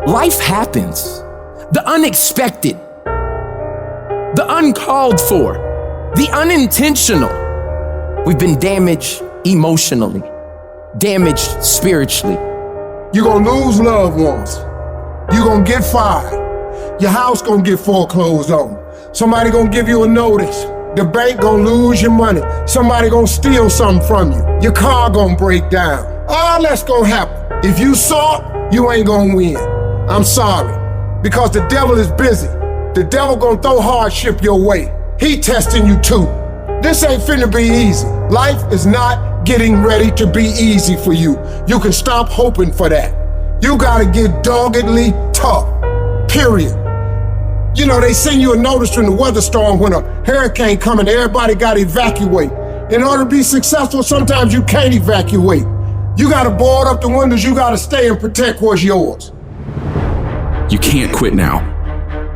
Life happens. The unexpected, the uncalled for, the unintentional. We've been damaged emotionally, damaged spiritually. You're gonna lose loved ones. You're gonna get fired. Your house gonna get foreclosed on. Somebody gonna give you a notice. The bank gonna lose your money. Somebody gonna steal something from you. Your car gonna break down. All that's gonna happen. If you saw it, you ain't gonna win. I'm sorry, because the devil is busy. The devil gonna throw hardship your way. He testing you too. This ain't finna be easy. Life is not getting ready to be easy for you. You can stop hoping for that. You gotta get doggedly tough, period. You know, they send you a notice from the weather storm when a hurricane coming, everybody gotta evacuate. In order to be successful, sometimes you can't evacuate. You gotta board up the windows, you gotta stay and protect what's yours. You can't quit now.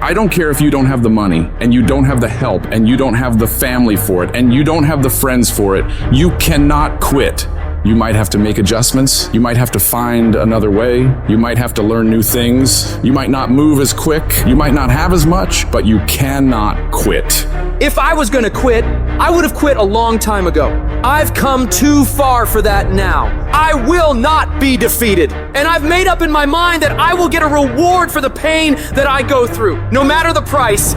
I don't care if you don't have the money, and you don't have the help, and you don't have the family for it, and you don't have the friends for it. You cannot quit. You might have to make adjustments. You might have to find another way. You might have to learn new things. You might not move as quick. You might not have as much, but you cannot quit. If I was gonna quit, I would have quit a long time ago. I've come too far for that now. I will not be defeated. And I've made up in my mind that I will get a reward for the pain that I go through, no matter the price.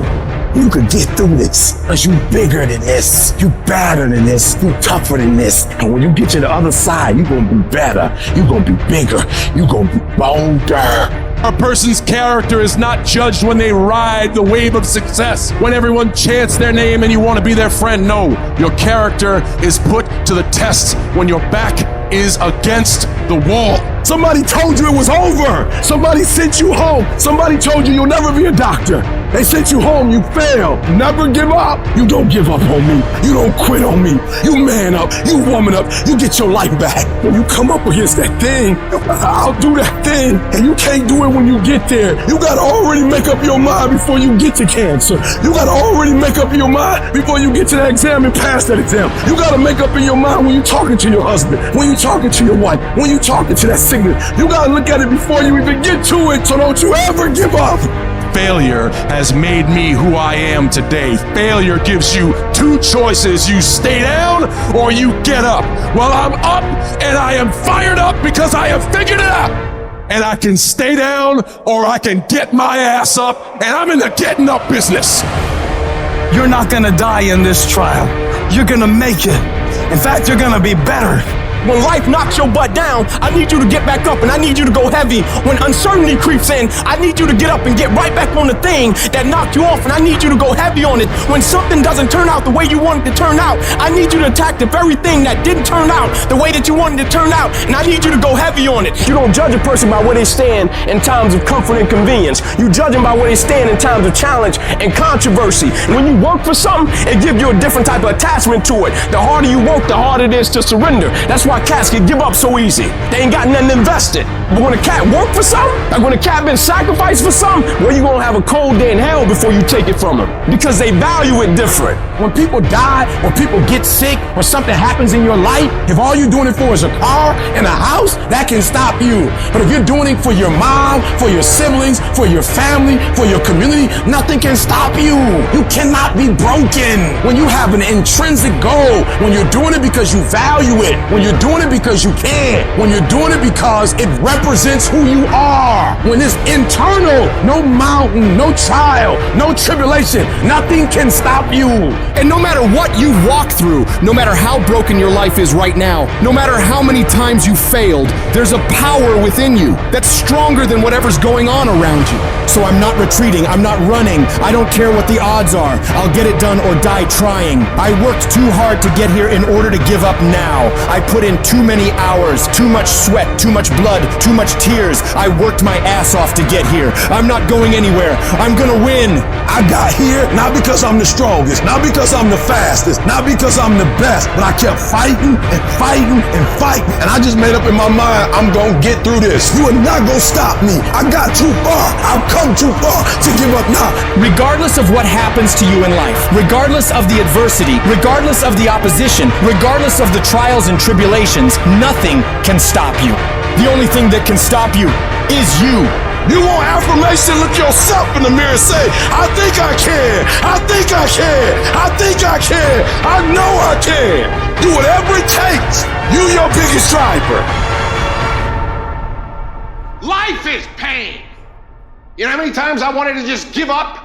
You could get through this, because you bigger than this, you better than this, you tougher than this. And when you get to the other side, you're gonna be better, you're gonna be bigger, you're gonna be bolder. A person's character is not judged when they ride the wave of success, when everyone chants their name and you want to be their friend. No, your character is put to the test when your back is against the wall. Somebody told you it was over. Somebody sent you home. Somebody told you you'll never be a doctor. They sent you home, you failed. Never give up. You don't give up on me. You don't quit on me. You man up, you woman up, you get your life back. When you come up against that thing, I'll do that thing. And you can't do it when you get there. You gotta already make up your mind before you get to cancer. You gotta already make up your mind before you get to that exam and pass that exam. You gotta make up in your mind when you're talking to your husband, when you're talking to your wife, when you're talking to that sickness. You gotta look at it before you even get to it, so don't you ever give up. Failure has made me who I am today. Failure gives you two choices. You stay down or you get up. Well, I'm up and I am fired up because I have figured it out. And I can stay down or I can get my ass up, and I'm in the getting up business. You're not gonna die in this trial. You're gonna make it. In fact, you're gonna be better. When life knocks your butt down, I need you to get back up and I need you to go heavy. When uncertainty creeps in, I need you to get up and get right back on the thing that knocked you off, and I need you to go heavy on it. When something doesn't turn out the way you want it to turn out, I need you to attack the very thing that didn't turn out the way that you wanted it to turn out, and I need you to go heavy on it. You don't judge a person by where they stand in times of comfort and convenience. You judge them by where they stand in times of challenge and controversy. And when you work for something, it gives you a different type of attachment to it. The harder you work, the harder it is to surrender. That's why cats can give up so easy. They ain't got nothing invested. But when a cat work for something, like when a cat been sacrificed for something, well, you gonna have a cold day in hell before you take it from them, because they value it different. When people die or people get sick or something happens in your life, if all you're doing it for is a car and a house, that can stop you. But if you're doing it for your mom, for your siblings, for your family, for your community, nothing can stop you. You cannot be broken. When you have an intrinsic goal, when you're doing it because you value it, when you're doing it because you can, when you're doing it because it represents who you are, when it's internal, no mountain, no trial, no tribulation, nothing can stop you. And no matter what you walk through, no matter how broken your life is right now, no matter how many times you failed, there's a power within you that's stronger than whatever's going on around you. So I'm not retreating, I'm not running, I don't care what the odds are. I'll get it done or die trying. I worked too hard to get here in order to give up now. I put in too many hours, too much sweat, too much blood, too much tears. I worked my ass off to get here. I'm not going anywhere. I'm gonna win. I got here not because I'm the strongest, not because I'm the fastest, not because I'm the best, but I kept fighting and fighting and fighting. And I just made up in my mind, I'm gonna get through this. You are not gonna stop me. I got too far. I've come too far to give up now. Regardless of what happens to you in life, regardless of the adversity, regardless of the opposition, regardless of the trials and tribulations, nothing can stop you. The only thing that can stop you is you. You want affirmation? Look yourself in the mirror and say, I think I can. I think I can. I think I can. I know I can. Do whatever it takes. You your biggest driver. Life is pain. You know how many times I wanted to just give up?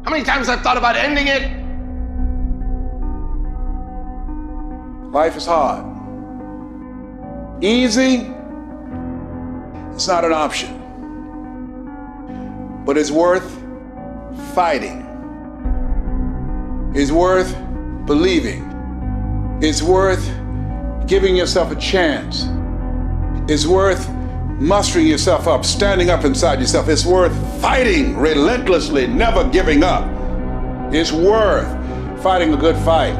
How many times I've thought about ending it? Life is hard. Easy, it's not an option. But it's worth fighting. It's worth believing. It's worth giving yourself a chance. It's worth mustering yourself up, standing up inside yourself. It's worth fighting relentlessly, never giving up. It's worth fighting a good fight.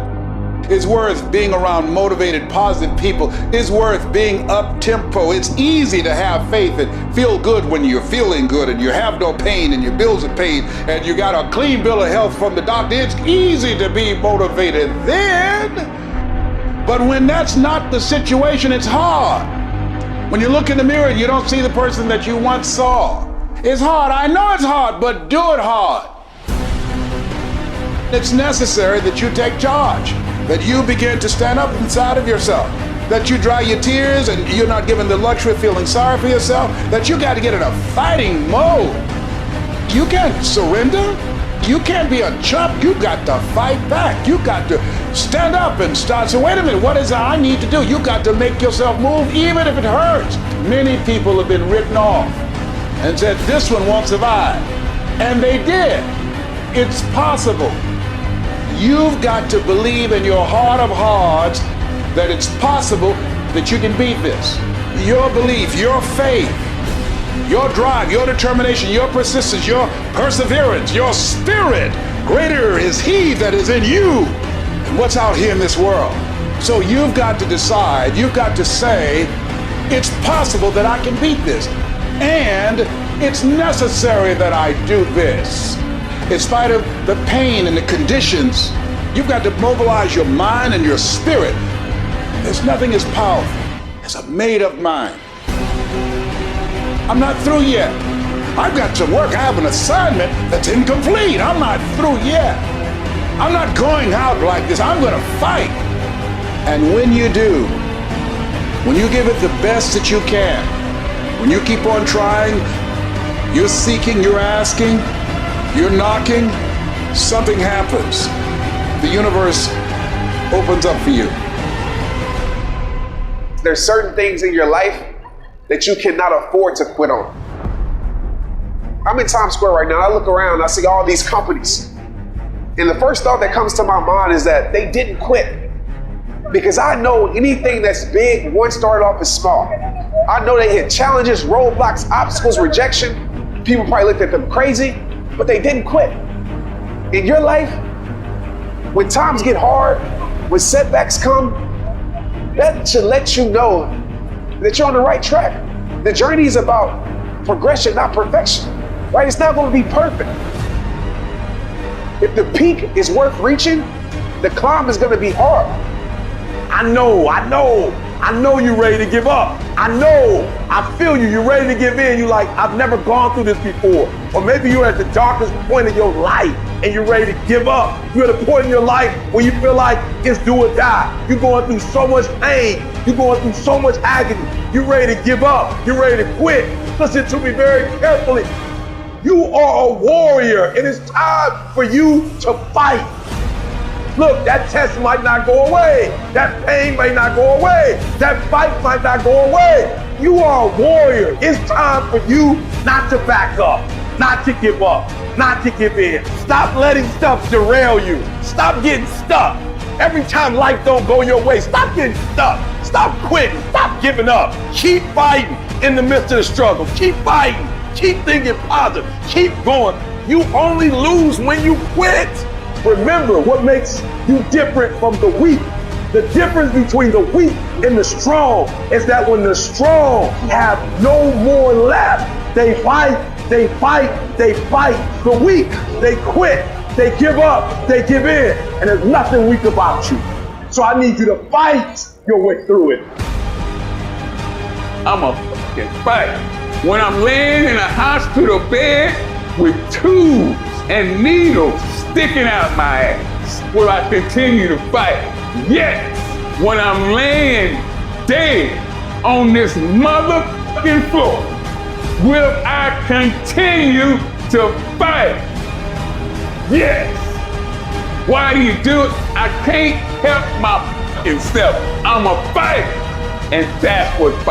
It's worth being around motivated, positive people. It's worth being up-tempo. It's easy to have faith and feel good when you're feeling good and you have no pain and your bills are paid and you got a clean bill of health from the doctor. It's easy to be motivated then. But when that's not the situation, it's hard. When you look in the mirror and you don't see the person that you once saw. It's hard. I know it's hard, but do it hard. It's necessary that you take charge, that you begin to stand up inside of yourself, that you dry your tears and you're not given the luxury of feeling sorry for yourself, that you got to get in a fighting mode. You can't surrender. You can't be a chump. You got to fight back. You got to stand up and start. So wait a minute, what is it I need to do? You got to make yourself move even if it hurts. Many people have been written off and said, this one won't survive. And they did. It's possible. You've got to believe in your heart of hearts that it's possible that you can beat this. Your belief, your faith, your drive, your determination, your persistence, your perseverance, your spirit. Greater is He that is in you than what's out here in this world. So you've got to decide, you've got to say, it's possible that I can beat this. And it's necessary that I do this. In spite of the pain and the conditions, you've got to mobilize your mind and your spirit. There's nothing as powerful as a made-up mind. I'm not through yet. I've got to work. I have an assignment that's incomplete. I'm not through yet. I'm not going out like this. I'm going to fight. And when you do, when you give it the best that you can, when you keep on trying, you're seeking, you're asking, you're knocking, something happens. The universe opens up for you. There's certain things in your life that you cannot afford to quit on. I'm in Times Square right now. I look around, I see all these companies. And the first thought that comes to my mind is that they didn't quit. Because I know anything that's big once started off as small. I know they hit challenges, roadblocks, obstacles, rejection. People probably looked at them crazy, but they didn't quit. In your life, when times get hard, when setbacks come, that should let you know that you're on the right track. The journey is about progression, not perfection, right? It's not going to be perfect. If the peak is worth reaching, the climb is going to be hard. I know you're ready to give up. I feel you. You're ready to give in. You're like, I've never gone through this before. Or maybe you're at the darkest point of your life and you're ready to give up. You're at a point in your life where you feel like it's do or die. You're going through so much pain. You're going through so much agony. You're ready to give up. You're ready to quit. Listen to me very carefully. You are a warrior. It is time for you to fight. Look, that test might not go away. That pain might not go away. That fight might not go away. You are a warrior. It's time for you not to back up, not to give up, not to give in. Stop letting stuff derail you. Stop getting stuck. Every time life don't go your way, stop getting stuck. Stop quitting. Stop giving up. Keep fighting in the midst of the struggle. Keep fighting. Keep thinking positive. Keep going. You only lose when you quit. Remember what makes you different from the weak. The difference between the weak and the strong is that when the strong have no more left, they fight. The weak, they quit, they give up, they give in, and there's nothing weak about you. So I need you to fight your way through it. I'm a fucking fight. When I'm laying in a hospital bed with tubes and needles sticking out my ass, will I continue to fight? Yes. When I'm laying dead on this motherfucking floor, will I continue to fight? Yes. Why do you do it? I can't help my fucking self. I'm a fighter. And that's what